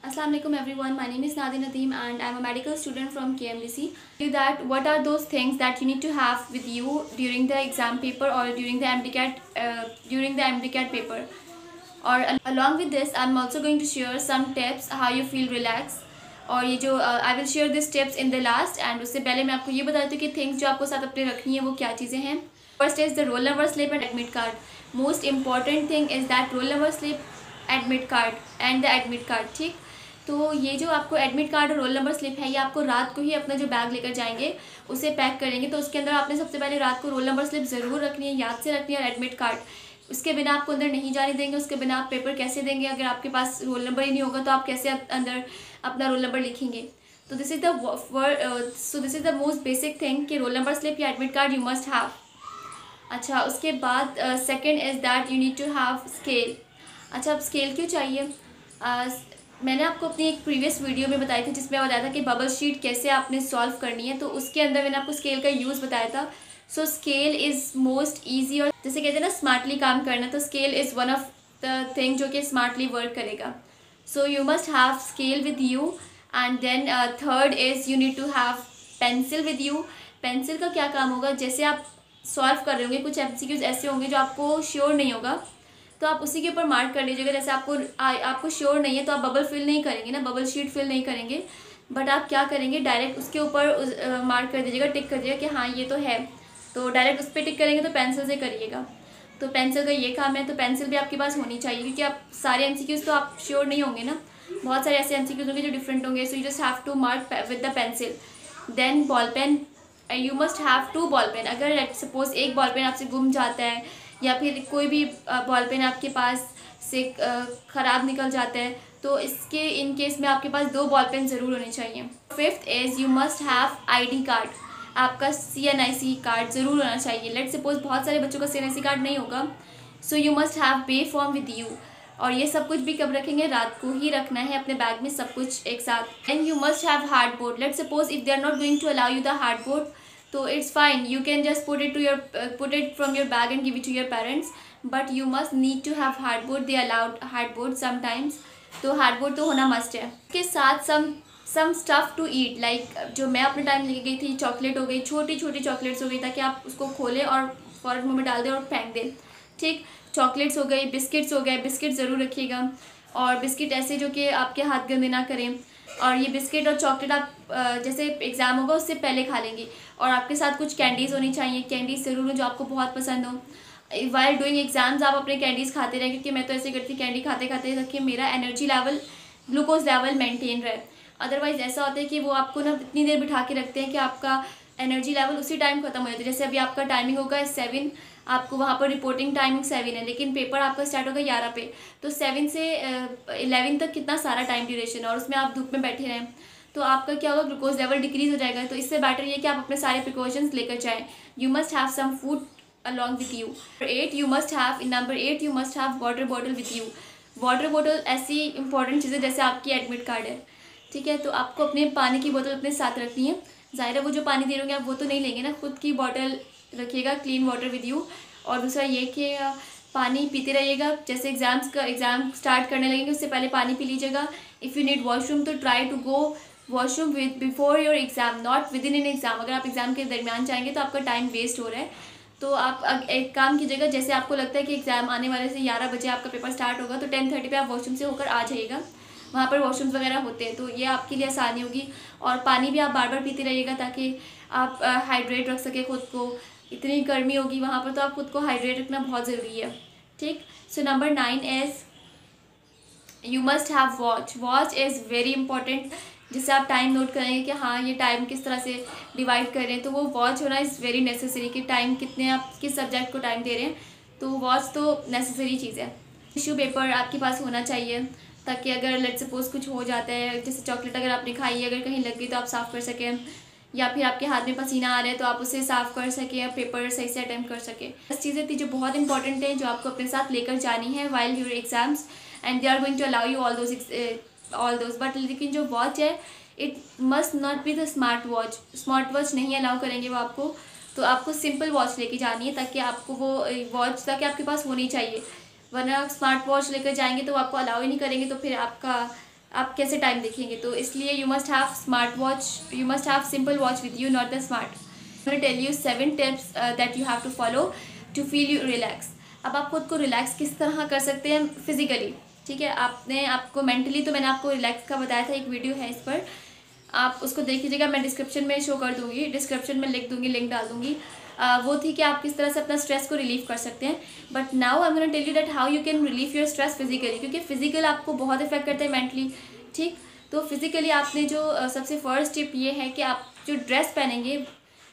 Assalamualaikum everyone. My name is Nadia Nadeem and I am a medical student from KMDC. That what are those things that you need to have with you during the exam paper or during the MDCAT paper. Or along with this, I'm also going to share some tips how you feel relaxed. और ये जो I will share these tips in the last and उससे पहले मैं आपको ये बता दूँ कि things जो आपको साथ अपने रखनी है वो क्या चीज़ें हैं. First is the roll number slip and admit card. Most important thing is that roll number slip, admit card and the admit card. ठीक, तो ये जो आपको एडमिट कार्ड और रोल नंबर स्लिप है ये आपको रात को ही अपना जो बैग लेकर जाएंगे उसे पैक करेंगे. तो उसके अंदर आपने सबसे पहले रात को रोल नंबर स्लिप ज़रूर रखनी है, याद से रखनी है, और एडमिट कार्ड उसके बिना आपको अंदर नहीं जाने देंगे. उसके बिना आप पेपर कैसे देंगे? अगर आपके पास रोल नंबर ही नहीं होगा तो आप कैसे अंदर अपना रोल नंबर लिखेंगे? तो this is the most basic thing कि रोल नंबर स्लिप या admit card you must have. अच्छा, उसके बाद second is that you need to have scale. अच्छा, अब स्केल क्यों चाहिए? मैंने आपको अपनी एक प्रीवियस वीडियो में बताया था जिसमें बताया था कि बबल शीट कैसे आपने सॉल्व करनी है, तो उसके अंदर मैंने आपको स्केल का यूज़ बताया था. So scale is most easy, और जैसे कहते हैं ना स्मार्टली काम करना, तो scale is one of the thing जो कि स्मार्टली वर्क करेगा. So you must have scale with you. And then third is you need to have pencil with you. Pencil का क्या काम होगा? जैसे आप सॉल्व कर रहे होंगे, कुछ MCQs ऐसे होंगे जो आपको श्योर नहीं होगा, तो आप उसी के ऊपर मार्क कर लीजिएगा. जैसे आपको श्योर नहीं है तो आप बबल फिल नहीं करेंगे ना, बबल शीट फिल नहीं करेंगे, बट आप क्या करेंगे, डायरेक्ट उसके ऊपर मार्क कर दीजिएगा, टिक कर दीजिएगा कि हाँ ये तो है. तो डायरेक्ट उस पर टिक करेंगे तो पेंसिल से करिएगा. तो पेंसिल का ये काम है. तो पेंसिल भी आपके पास होनी चाहिए क्योंकि आप सारे MCQs तो आप श्योर नहीं होंगे ना, बहुत सारे ऐसे MCQs होंगे जो डिफरेंट होंगे. So you just have to mark with the pencil. Then ball pen, you must have 2 ball pen. अगर लेट सपोज एक बॉल पेन आपसे गुम जाता है या फिर कोई भी बॉल पेन आपके पास से ख़राब निकल जाता है, तो इसके इन केस में आपके पास 2 बॉल पेन ज़रूर होने चाहिए. Fifth is you must have ID card. आपका CNIC कार्ड ज़रूर होना चाहिए. लेट सपोज बहुत सारे बच्चों का CNIC कार्ड नहीं होगा, सो यू मस्ट हैव पे फॉर्म विद यू. और ये सब कुछ भी कब रखेंगे? रात को ही रखना है अपने बैग में सब कुछ एक साथ. And you must have hard board. Let suppose if they are not going to allow you the hard board, so it's fine, you can just put it from your bag and give it to your parents, but you must need to have hardboard. They allowed hardboard sometimes, तो hardboard तो होना must है. उसके साथ some stuff to eat, like जो मैं अपने time लेके गई थी, चॉकलेट हो गई, छोटी छोटी चॉकलेट्स हो गई, ताकि आप उसको खोलें और फ़ौरन मुँह में डाल दें और फेंक दें. ठीक, चॉकलेट्स हो गई, बिस्किट्स हो गए, बिस्किट ज़रूर रखिएगा. और बिस्किट ऐसे जो कि आपके हाथ गंदे ना करें. और ये बिस्किट और चॉकलेट आप जैसे एग्ज़ाम होगा उससे पहले खा लेंगी. और आपके साथ कुछ कैंडीज़ होनी चाहिए. कैंडीज़ ज़रूर हो जो आपको बहुत पसंद हो. वाइल डूइंग एग्ज़ाम्स आप अपने कैंडीज़ खाते रहें, क्योंकि मैं तो ऐसे करती कैंडी खाते खाते ताकि मेरा energy level, glucose level maintain रहे. अदरवाइज़ ऐसा होता है कि वो आपको ना इतनी देर बिठा के रखते हैं कि आपका एनर्जी लेवल उसी टाइम ख़त्म हो जाता है. जैसे अभी आपका टाइमिंग होगा 7, आपको वहाँ पर रिपोर्टिंग टाइमिंग 7 है, लेकिन पेपर आपका स्टार्ट होगा 11 पे. तो 7 से 11 तक कितना सारा टाइम ड्यूरेशन, और उसमें आप धूप में बैठे रहें तो आपका क्या होगा, ग्लूकोज लेवल डिक्रीज़ हो जाएगा. तो इससे बेटर ये कि आप अपने सारे प्रिकॉशंस लेकर जाएँ. You must have some food along with you. Number 8 you must have water bottle with you. Water bottle ऐसी इंपॉर्टेंट चीज़ है जैसे आपकी एडमिट कार्ड है. ठीक है, तो आपको अपने पानी की बोतल अपने साथ रखनी है. ज़ाहिर है वो जो पानी दे रहे होंगे आप वो तो नहीं लेंगे ना, खुद की बॉटल रखिएगा, क्लीन वाटर विद यू. और दूसरा ये कि पानी पीते रहिएगा. जैसे एग्ज़ाम स्टार्ट करने लगेंगे उससे पहले पानी पी लीजिएगा. इफ़ यू नीड वॉशरूम तो try to go washroom before your exam, not with in an exam. अगर आप एग्ज़ाम के दरमियान जाएंगे तो आपका टाइम वेस्ट हो रहा है. तो आप एक काम कीजिएगा, जैसे आपको लगता है कि एग्ज़ाम आने वाले से 11 बजे आपका पेपर स्टार्ट होगा, तो 10:30 पे आप वॉशरूम से होकर आ जाइएगा. वहाँ पर वॉशरूम्स वगैरह होते हैं, तो ये आपके लिए आसानी होगी. और पानी भी आप बार बार पीते रहिएगा ताकि आप हाइड्रेट रख सकें खुद को. इतनी गर्मी होगी वहाँ पर, तो आप खुद को हाइड्रेट रखना बहुत ज़रूरी है. ठीक. So number 9 is you must have watch. Watch is very important, जिससे आप टाइम नोट करेंगे कि हाँ ये टाइम किस तरह से डिवाइड कर रहे हैं. तो वो वॉच होना इज़ वेरी नेसेसरी, कि टाइम कितने आप किस सब्जेक्ट को टाइम दे रहे हैं. तो वॉच तो नेसेसरी चीज़ है. टिश्यू पेपर आपके पास होना चाहिए ताकि अगर लेट सपोज कुछ हो जाता है, जैसे चॉकलेट अगर आपने खाई है, अगर कहीं लग गई तो आप साफ़ कर सकें, या फिर आपके हाथ में पसीना आ रहा है तो आप उसे साफ़ कर सकें या पेपर सही से अटेम्प्ट कर सकें. 10 चीज़ें थी जो बहुत इंपॉर्टेंट हैं जो आपको अपने साथ लेकर जानी है while your exams, and they are going to allow you all those. But लेकिन जो वॉच है it must not be the smart watch. Smart watch नहीं अलाउ करेंगे वो आपको. तो आपको सिंपल वॉच लेके जानी है ताकि आपको वो वॉच ताकि आपके पास होनी चाहिए. वरना स्मार्ट वॉच लेकर जाएंगे तो आपको अलाउ ही नहीं करेंगे, तो फिर आपका आप कैसे टाइम देखेंगे? तो इसलिए you must have smart watch, you must have simple watch with you, not the smart. I tell you 7 tips that you have to follow to feel you relax. अब आप खुद को रिलैक्स किस तरह कर सकते हैं फिजिकली, ठीक है? आपको मेंटली तो मैंने आपको रिलैक्स का बताया था, एक वीडियो है इस पर, आप उसको देख लीजिएगा, मैं डिस्क्रिप्शन में शो कर दूंगी, डिस्क्रिप्शन में लिख दूंगी, लिंक डाल दूंगी। वो थी कि आप किस तरह से अपना स्ट्रेस को रिलीव कर सकते हैं। But now I am gonna tell you that how you can relieve your stress physically, क्योंकि फिजिकल आपको बहुत इफेक्ट करता है मेंटली, ठीक? तो फिजिकली आपने जो सबसे फर्स्ट टिप ये है कि आप जो ड्रेस पहनेंगे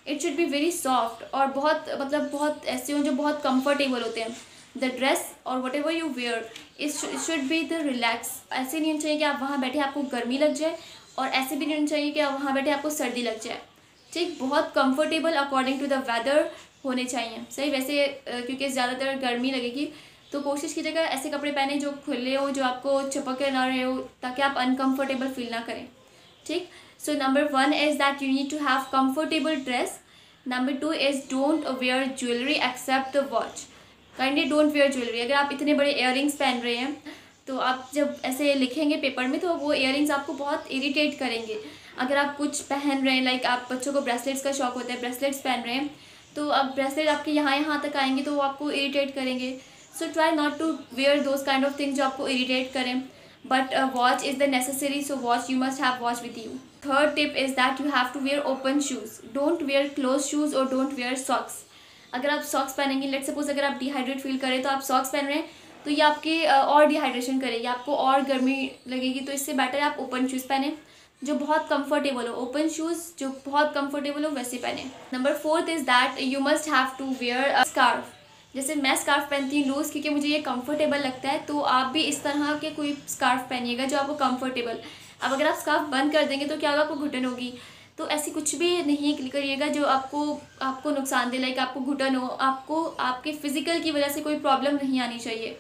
it should be very soft और बहुत ऐसे हो जो बहुत कंफर्टेबल होते हैं। द ड्रेस और whatever you wear it should be the relax. ऐसे नहीं होना चाहिए कि आप वहाँ बैठे आपको गर्मी लग जाए, और ऐसे भी नहीं होना चाहिए कि आप वहाँ बैठे आपको सर्दी लग जाए, ठीक? बहुत comfortable according to the weather होने चाहिए, सही? वैसे क्योंकि ज़्यादातर गर्मी लगेगी तो कोशिश कीजिएगा ऐसे कपड़े पहने जो खुले हो, जो आपको चिपक के ना रहे हो, ताकि आप अनकम्फर्टेबल फील ना करें, ठीक? So number 1 is that you need to have comfortable dress. Number 2 is don't wear jewellery except the watch. Kindly don't wear jewellery. अगर आप इतने बड़े इयररिंग्स पहन रहे हैं तो आप जब ऐसे लिखेंगे पेपर में तो वो इयररिंग्स आपको बहुत इरिटेट करेंगे। अगर आप कुछ पहन रहे हैं, लाइक आप बच्चों को ब्रेसलेट्स का शौक होता है, ब्रेसलेट्स पहन रहे हैं, तो अब ब्रेसलेट आपके यहाँ तक आएंगे तो वो आपको इरिटेट करेंगे। So try not to wear those kind of things जो आपको इरिटेट करें। But watch is the necessary, so watch you must have watch with you. Third tip is that you have to wear open shoes. Don't wear close shoes और don't wear socks. अगर आप socks पहनेंगे, let suppose अगर आप dehydrate feel करें तो आप socks पहन रहे हैं, तो ये आपके और डिहाइड्रेशन करेगी, आपको और गर्मी लगेगी। तो इससे बेटर है आप ओपन शूज़ पहने जो बहुत कंफर्टेबल हो। ओपन शूज़ जो बहुत कंफर्टेबल हो वैसे पहने। Number 4 is that you must have to wear a scarf. जैसे मैं स्कार्फ पहनती हूँ लूज़, क्योंकि मुझे ये कंफर्टेबल लगता है, तो आप भी इस तरह के कोई स्कार्फ पहनिएगा जो आपको कंफर्टेबल। अब अगर आप स्कार्फ बंद कर देंगे तो क्या होगा, आपको घुटन होगी। तो ऐसी कुछ भी नहीं करिएगा जो आपको नुकसान दे, लाइक आपको घुटन हो, आपको आपके फिजिकल की वजह से कोई प्रॉब्लम नहीं आनी चाहिए,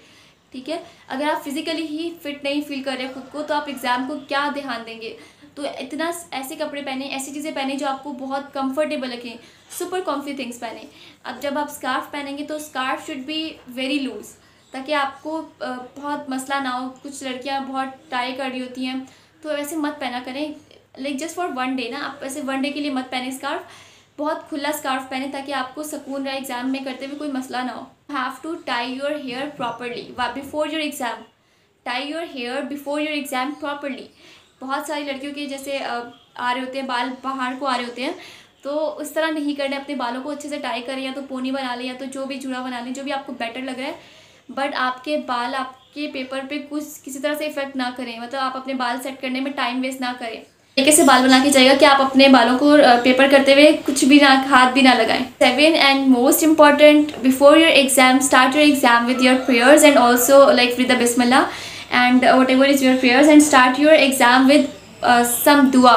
ठीक है? अगर आप फिजिकली ही फिट नहीं फील कर रहे खुद को तो आप एग्ज़ाम को क्या ध्यान देंगे? तो इतना ऐसे कपड़े पहने, ऐसी चीज़ें पहने जो आपको बहुत कंफर्टेबल रखें, सुपर कॉम्फी थिंग्स पहने। अब जब आप स्कार्फ पहनेंगे तो scarf should be very loose, ताकि आपको बहुत मसला ना हो। कुछ लड़कियां बहुत टाई कर रही होती हैं, तो ऐसे मत पहना करें, लाइक जस्ट फॉर 1 डे ना, आप ऐसे 1 डे के लिए मत पहने स्कार्फ। बहुत खुला स्कार्फ पहने ताकि आपको सुकून रहे एग्जाम में करते हुए, कोई मसला ना हो। Have to tie your hair properly before your exam. Tie your hair before your exam properly. बहुत सारी लड़कियों के जैसे आ रहे होते हैं, बाल बाहर को आ रहे होते हैं, तो उस तरह नहीं करना। अपने बालों को अच्छे से टाई करें, या तो पोनी बना लें, या तो जो भी जुड़ा बना लें, जो भी आपको बेटर लग रहा है। बट आपके बाल आपके पेपर पे किसी तरह से इफेक्ट ना करें, मतलब आप अपने बाल सेट करने में टाइम वेस्ट ना करें। तरीके से बाल बना के जाइएगा कि आप अपने बालों को पेपर करते हुए कुछ भी ना, हाथ भी ना लगाएं। 7 and most important, before your exam start your exam with your prayers and also like with the बिस्मिल्लाह and whatever is your prayers, and start your exam with some दुआ।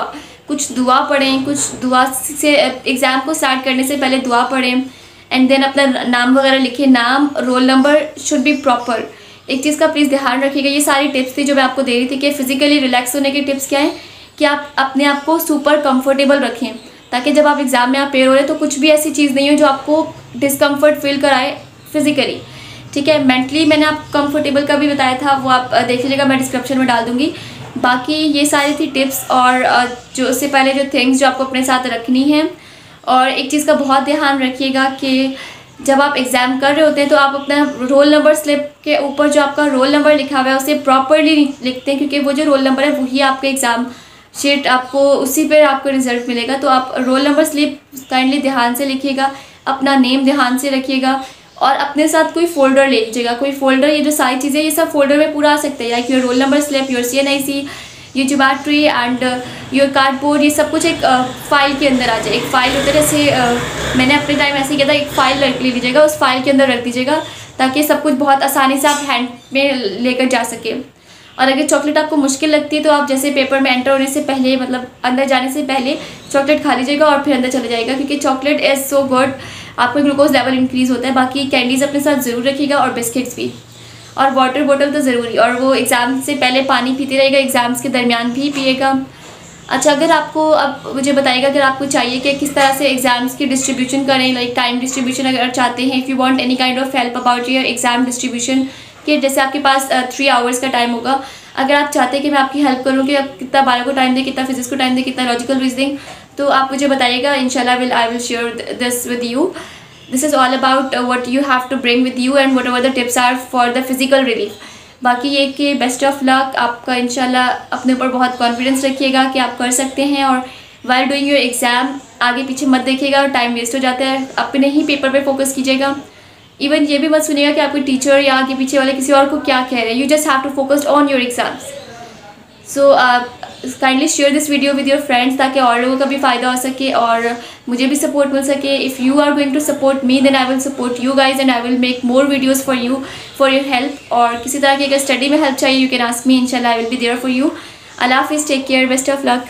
कुछ दुआ पढ़ें, कुछ दुआ से एग्ज़ाम को स्टार्ट करने से पहले दुआ पढ़ें, एंड देन अपना नाम वगैरह लिखें। नाम, roll number should be proper. एक चीज़ का प्लीज़ ध्यान रखिएगा, ये सारी टिप्स थी जो मैं आपको दे रही थी कि फिजिकली रिलैक्स होने की टिप्स क्या हैं, कि आप अपने आप को सुपर कंफर्टेबल रखें, ताकि जब आप एग्ज़ाम में अपेयर हो रहे तो कुछ भी ऐसी चीज़ नहीं हो जो आपको डिस्कम्फर्ट फील कराए फिजिकली, ठीक है? मेंटली मैंने आपको कंफर्टेबल का भी बताया था, वो आप देख लीजिएगा, मैं डिस्क्रिप्शन में डाल दूँगी। बाकी ये सारी थी टिप्स, और जो उससे पहले जो थिंग्स जो आपको अपने साथ रखनी है। और एक चीज़ का बहुत ध्यान रखिएगा कि जब आप एग्ज़ाम कर रहे होते हैं तो आप अपना रोल नंबर स्लिप के ऊपर जो आपका रोल नंबर लिखा हुआ है उसे प्रॉपरली लिखते हैं, क्योंकि वो जो रोल नंबर है वही आपके एग्ज़ाम शीट, आपको उसी पर आपको रिजल्ट मिलेगा। तो आप रोल नंबर स्लिप काइंडली ध्यान से लिखिएगा, अपना नेम ध्यान से रखिएगा, और अपने साथ कोई फोल्डर ले लीजिएगा। कोई फोल्डर, ये जो सारी चीज़ें ये सब फोल्डर में पूरा आ सकते हैं, like your role number slip, your CNIC, your geometry and your cardboard, ये सब कुछ एक फ़ाइल के अंदर आ जाए। एक फ़ाइल होती है, जैसे मैंने अपने टाइम ऐसे किया था, एक फ़ाइल ले लीजिएगा, उस फाइल के अंदर रख दीजिएगा, ताकि सब कुछ बहुत आसानी से आप हैंड में लेकर जा सके। और अगर चॉकलेट आपको मुश्किल लगती है तो आप जैसे पेपर में एंटर होने से पहले, मतलब अंदर जाने से पहले चॉकलेट खा लीजिएगा और फिर अंदर चले जाएगा, क्योंकि चॉकलेट इज़ सो गुड, आपका ग्लूकोज लेवल इंक्रीज़ होता है। बाकी कैंडीज़ अपने साथ ज़रूर रखिएगा, और बिस्किट्स भी, और वाटर बोतल तो ज़रूरी। और वो एग्ज़ाम से पहले पानी पीते रहिएगा, एग्ज़ाम्स के दरमियान भी पिएगा। अच्छा, अगर आपको, अब मुझे बताइएगा अगर आपको चाहिए कि किस तरह से एग्ज़ाम्स की डिस्ट्रीब्यूशन करें, लाइक टाइम डिस्ट्रीब्यूशन अगर चाहते हैं, if you want any kind of help about your exam distribution, कि जैसे आपके पास 3 आवर्स का टाइम होगा, अगर आप चाहते हैं कि मैं आपकी हेल्प करूँ कि आप कितना बायो को टाइम दें, कितना फिजिक्स को टाइम दें, कितना लॉजिकल रीजनिंग, तो आप मुझे बताइएगा. इंशाल्लाह I will share this with you. This is all about what you have to bring with you and whatever the tips are for the physical relief. बाकी ये कि बेस्ट ऑफ लक. आपका इंशाल्लाह अपने ऊपर बहुत कॉन्फिडेंस रखिएगा कि आप कर सकते हैं. और while doing your exam आगे पीछे मत देखिएगा और टाइम वेस्ट हो जाता है. अपने ही पेपर पे फोकस कीजिएगा. इवन ये भी मत सुनिएगा कि आपके टीचर या आगे पीछे वाले किसी और को क्या कह रहे हैं. You just have to focused on your exams. So kindly share this video with your friends ताकि और लोगों का भी फ़ायदा हो सके और मुझे भी सपोर्ट मिल सके. If you are going to support me then I will support you guys and I will make more videos for you for your help. और किसी तरह की अगर स्टडी में हेल्प चाहिए यू कैन आस्क मी. इंशाल्लाह I will be there for you. Allah हाफिज़. Take care. Best of luck.